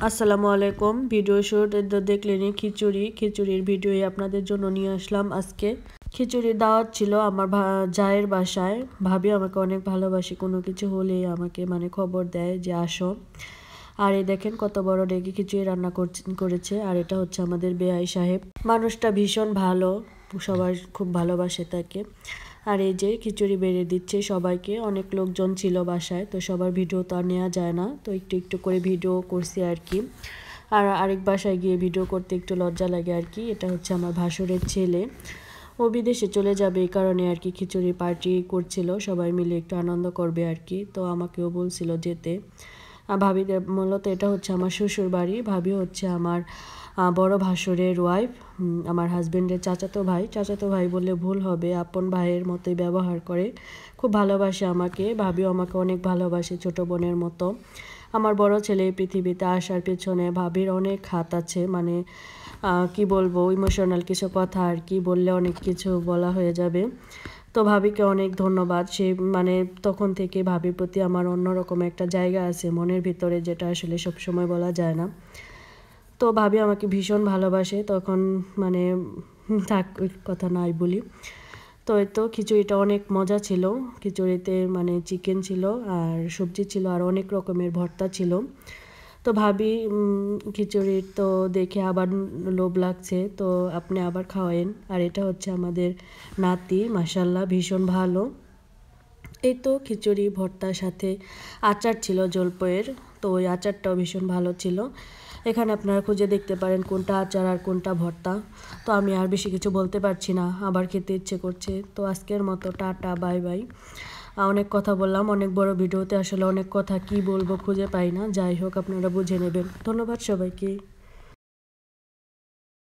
আসসালামু আলাইকুম। ভিডিও শুরুতে দেখলেনি খিচুড়ির ভিডিও আপনাদের জন্য নিয়ে আসলাম আজকে। খিচুড়ির দাওয়াত ছিল আমার জায়ের বাসায়। ভাবি আমাকে অনেক ভালোবাসে, কোনো কিছু হলে আমাকে খবর দেয় যে আসো। আর এই দেখেন কত বড় ডেকে খিচুড়ি রান্না করেছে। আর এটা হচ্ছে আমাদের বেআই সাহেব। মানুষটা ভীষণ ভালো, সবাই খুব ভালোবাসে তাকে। আর এই যে খিচুড়ি বেড়ে দিচ্ছে সবাইকে। অনেক লোকজন ছিল বাসায়, তো সবার ভিডিও তো আর নেওয়া যায় না, তো একটু একটু করে ভিডিও করছি আর কি। আর আরেক বাসায় গিয়ে ভিডিও করতে একটু লজ্জা লাগে আর কি। এটা হচ্ছে আমার ভাসুরের ছেলে, ও বিদেশে চলে যাবে, এই কারণে আর কি খিচুড়ি পার্টি করছিল, সবাই মিলে একটু আনন্দ করবে আর কি। তো আমাকেও বলছিল যেতে। ভাবিদের মূলত এটা হচ্ছে আমার শ্বশুর বাড়ি। ভাবি হচ্ছে আমার বড় ভাসুরের ওয়াইফ, আমার হাজবেন্ডের চাচাতো ভাই বললে ভুল হবে, আপন ভাইয়ের মতোই ব্যবহার করে, খুব ভালোবাসে আমাকে। ভাবিও আমাকে অনেক ভালোবাসে, ছোট বোনের মতো। আমার বড় ছেলে এই পৃথিবীতে আসার পেছনে ভাবির অনেক হাত আছে, কি বলবো, ইমোশনাল কিছু কথা আর কি, বললে অনেক কিছু বলা হয়ে যাবে। তো ভাবিকে অনেক ধন্যবাদ। সে তখন থেকে ভাবির প্রতি আমার অন্যরকম একটা জায়গা আছে মনের ভিতরে, যেটা আসলে সবসময় বলা যায় না। তো ভাবি আমাকে ভীষণ ভালোবাসে, তখন থাক ওই কথা নাই বলি। তো এই তো খিচুড়িটা অনেক মজা ছিল। খিচুড়িতে চিকেন ছিল আর সবজি ছিল আর অনেক রকমের ভর্তা ছিল। তো ভাবি খিচুড়ি তো দেখে আবার লোভ লাগছে, তো আপনি আবার খাওয়ায়েন। আর এটা হচ্ছে আমাদের নাতি, মাশাল্লাহ ভীষণ ভালো। এই তো খিচুড়ি ভর্তার সাথে আচার ছিল জলপাইয়ের, তো ওই আচারটাও ভীষণ ভালো ছিল। এখানে আপনারা খুঁজে দেখতে পারেন কোনটা আচার আর কোনটা ভর্তা। তো আমি আর বেশি কিছু বলতে পারছি না, আবার খেতে ইচ্ছে করছে। তো আজকের মতো টাটা, বাই বাই। অনেক কথা বললাম, অনেক বড় ভিডিওতে আসলে অনেক কথা কি বলবো খুঁজে পাই না। যাই হোক, আপনারা বুঝে নেবেন। ধন্যবাদ সবাইকে।